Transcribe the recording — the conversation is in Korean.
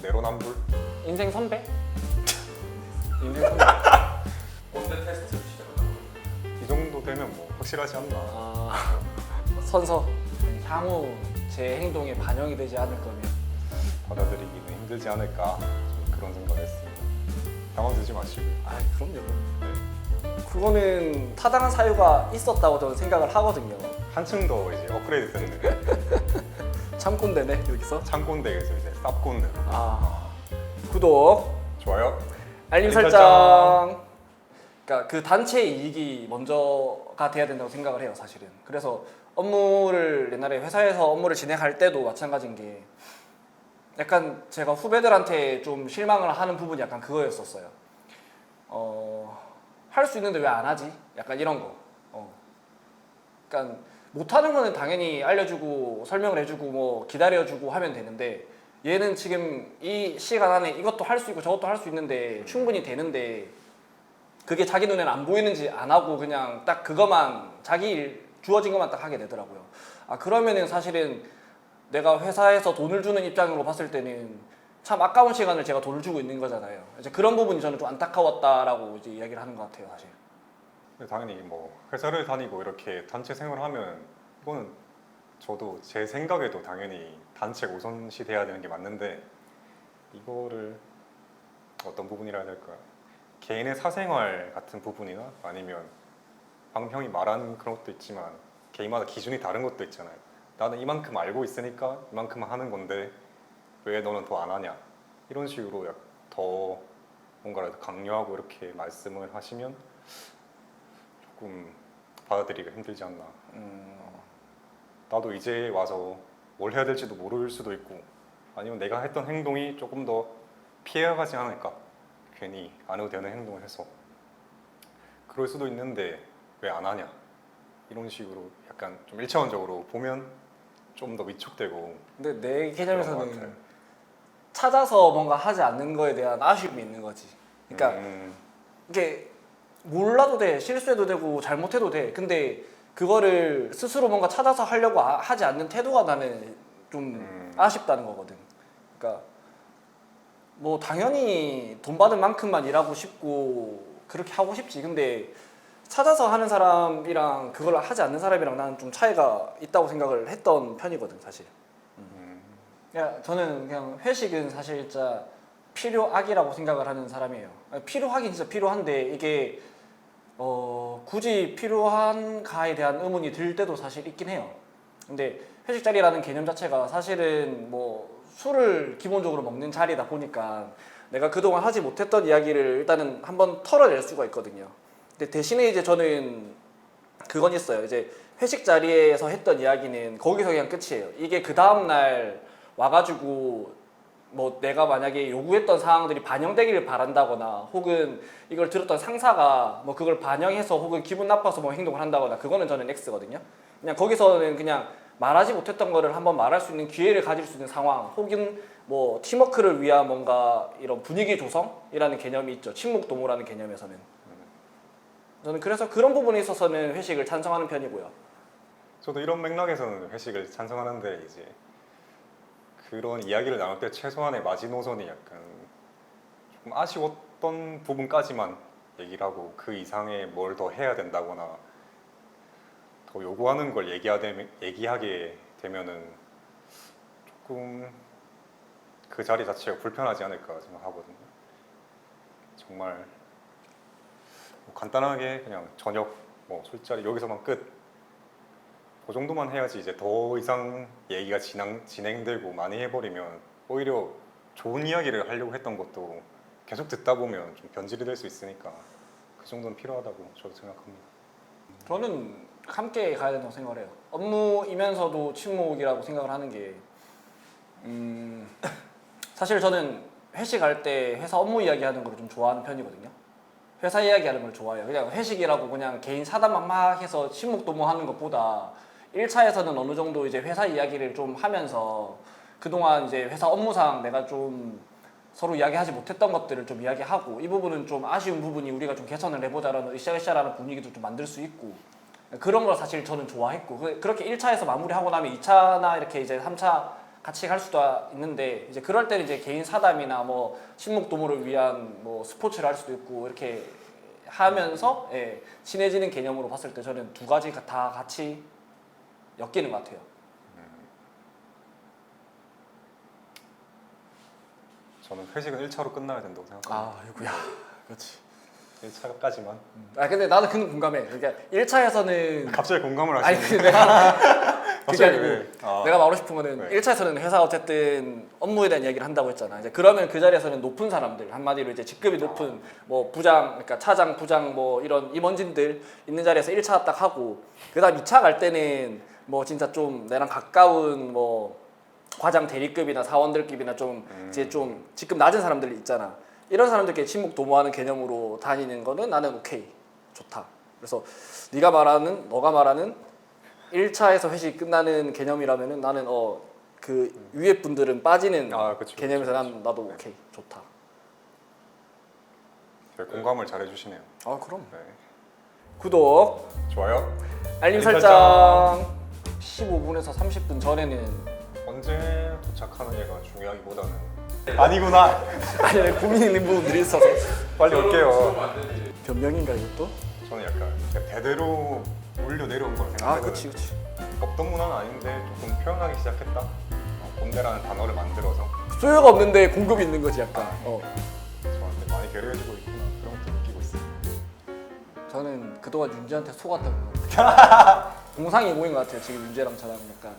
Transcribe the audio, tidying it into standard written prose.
내로남불? 인생 선배? 인생 선배. 언제 테스트 시작하나? 이 정도 되면 뭐 확실하지 않나. 아, 선서. 향후 제 행동에 반영이 되지 않을 거면 받아들이기는 힘들지 않을까 좀 그런 생각을 했습니다. 당황되지 마시고. 아 그럼요. 그거는 타당한 사유가 있었다고 저는 생각을 하거든요. 한층 더 이제 업그레이드 됐는데 참꼰대네 여기서. 창꼰대에서 이제 쌉꼰대. 아 구독, 좋아요? 알림 알림 설정. 그러니까 그 단체의 이익이 먼저가 돼야 된다고 생각을 해요 사실은. 그래서 업무를 옛날에 회사에서 업무를 진행할 때도 마찬가지인 게 약간 제가 후배들한테 좀 실망을 하는 부분이 약간 그거였었어요. 할 수 있는데 왜 안 하지? 약간 이런 거. 그러니까 못하는 거는 당연히 알려주고 설명을 해주고 뭐 기다려주고 하면 되는데 얘는 지금 이 시간 안에 이것도 할 수 있고 저것도 할 수 있는데 충분히 되는데 그게 자기 눈에는 안 보이는지 안 하고 그냥 딱 그것만 자기 일 주어진 것만 딱 하게 되더라고요. 아 그러면은 사실은 내가 회사에서 돈을 주는 입장으로 봤을 때는 참 아까운 시간을 제가 돈을 주고 있는 거잖아요. 이제 그런 부분이 저는 좀 안타까웠다라고 이제 이야기를 하는 것 같아요, 사실. 근데 당연히 뭐 회사를 다니고 이렇게 단체 생활하면 이거는 저도 제 생각에도 당연히 단체가 우선시 돼야 되는 게 맞는데 이거를 어떤 부분이라 해야 될까요? 개인의 사생활 같은 부분이나 아니면 방금 형이 말한 그런 것도 있지만 개인마다 기준이 다른 것도 있잖아요. 나는 이만큼 알고 있으니까 이만큼 하는 건데 왜 너는 더 안 하냐 이런 식으로 더 뭔가를 강요하고 이렇게 말씀을 하시면 조금 받아들이기가 힘들지 않나. 나도 이제 와서 뭘 해야 될지도 모를 수도 있고 아니면 내가 했던 행동이 조금 더 피해가지 않을까 괜히 안 해도 되는 행동을 해서 그럴 수도 있는데 왜 안 하냐 이런 식으로 약간 좀 1차원적으로 보면 좀 더 위축되고. 근데 내 그런 것 같아요. 개념에서는 찾아서 뭔가 하지 않는 거에 대한 아쉬움이 있는 거지. 그러니까 이게 몰라도 돼, 실수해도 되고 잘못해도 돼. 근데 그거를 스스로 뭔가 찾아서 하려고 하지 않는 태도가 나는 좀 아쉽다는 거거든. 그러니까 뭐 당연히 돈 받은 만큼만 일하고 싶고 그렇게 하고 싶지. 근데 찾아서 하는 사람이랑 그걸 하지 않는 사람이랑 나는 좀 차이가 있다고 생각을 했던 편이거든, 사실. 그냥 저는 그냥 회식은 사실 진짜 필요악이라고 생각을 하는 사람이에요. 필요하긴 진짜 필요한데 이게 굳이 필요한가에 대한 의문이 들 때도 사실 있긴 해요. 근데 회식 자리라는 개념 자체가 사실은 뭐 술을 기본적으로 먹는 자리다 보니까 내가 그동안 하지 못했던 이야기를 일단은 한번 털어낼 수가 있거든요. 근데 대신에 이제 저는 그건 있어요. 이제 회식 자리에서 했던 이야기는 거기서 그냥 끝이에요. 이게 그 다음날 와가지고 뭐 내가 만약에 요구했던 사항들이 반영되기를 바란다거나 혹은 이걸 들었던 상사가 뭐 그걸 반영해서 혹은 기분 나빠서 뭐 행동을 한다거나 그거는 저는 X거든요. 그냥 거기서는 그냥 말하지 못했던 거를 한번 말할 수 있는 기회를 가질 수 있는 상황 혹은 뭐 팀워크를 위한 뭔가 이런 분위기 조성이라는 개념이 있죠. 친목 도모라는 개념에서는. 저는 그래서 그런 부분에 있어서는 회식을 찬성하는 편이고요. 저도 이런 맥락에서는 회식을 찬성하는데 이제 그런 이야기를 나눌 때 최소한의 마지노선이 약간 조금 아쉬웠던 부분까지만 얘기를 하고 그 이상의 뭘 더 해야 된다거나 더 요구하는 걸 얘기하게 되면은 조금 그 자리 자체가 불편하지 않을까 생각하거든요. 정말 뭐 간단하게 그냥 저녁 뭐 술자리 여기서만 끝. 그 정도만 해야지 이제 더 이상 얘기가 진행되고 많이 해버리면 오히려 좋은 이야기를 하려고 했던 것도 계속 듣다 보면 좀 변질이 될 수 있으니까 그 정도는 필요하다고 저도 생각합니다. 저는 함께 가야 된다고 생각을 해요. 업무이면서도 친목이라고 생각을 하는 게 사실 저는 회식할 때 회사 업무 이야기하는 걸 좀 좋아하는 편이거든요. 회사 이야기하는 걸 좋아해요. 그냥 회식이라고 그냥 개인 사담만 막 해서 친목도모하는 것보다 1차에서는 어느 정도 이제 회사 이야기를 좀 하면서 그동안 이제 회사 업무상 내가 좀 서로 이야기하지 못했던 것들을 좀 이야기하고 이 부분은 좀 아쉬운 부분이 우리가 좀 개선을 해보자라는 으쌰으쌰라는 분위기도 좀 만들 수 있고 그런 걸 사실 저는 좋아했고 그렇게 1차에서 마무리하고 나면 2차나 이렇게 이제 3차 같이 갈 수도 있는데 이제 그럴 때는 이제 개인 사담이나 뭐 친목 도모를 위한 뭐 스포츠를 할 수도 있고 이렇게 하면서 예, 친해지는 개념으로 봤을 때 저는 두 가지가 다 같이 엮이는 것 같아요. 저는 회식은 1차로 끝나야 된다고 생각합니다. 아이고야. 그렇지. 1차까지만. 아 근데 나는 그는 공감해. 그러니까 1차에서는 갑자기 공감을 아니 하시는. 근데 내가 그게 갑자기 아니고 왜? 아. 내가 말하고 싶은 거는 네. 1차에서는 회사가 어쨌든 업무에 대한 이야기를 한다고 했잖아. 이제 그러면 그 자리에서는 높은 사람들 한마디로 이제 직급이 높은 뭐 부장, 그러니까 차장, 부장 뭐 이런 임원진들 있는 자리에서 1차 딱 하고 그다음 2차 갈 때는 뭐 진짜 좀 내랑 가까운 뭐 과장 대리급이나 사원들급이나 좀 이제 좀 직급 낮은 사람들 있잖아. 이런 사람들끼리 친목 도모하는 개념으로 다니는 거는 나는 오케이 좋다. 그래서 너가 말하는 1차에서 회식 끝나는 개념이라면은 나는 그 위에 분들은 빠지는 그쵸, 개념에서 그쵸, 난 나도 네. 오케이 좋다. 되게 공감을 잘 해주시네요. 아 그럼 네. 구독, 좋아요. 알림 알림 설정. 15분에서 30분 전에는 언제 도착하는 얘가 중요하기보다는 아니구나. 아니 고민 있는 부분들이 있어서 빨리 올게요. 변명인가 이것도? 저는 약간 대대로 물려 내려온 걸 아 생각하거든요. 그렇지 그렇지. 없던 문화는 아닌데 조금 표현하기 시작했다. 꼰대라는 단어를 만들어서 소요가 없는데 공급이 있는 거지 약간. 저한테 많이 배려해주고 있구나 그런 것도 느끼고 있어요. 저는 그동안 윤재한테 속았던 것 같아요. 공상이 모인 것 같아요 지금 윤재랑 저랑 약간.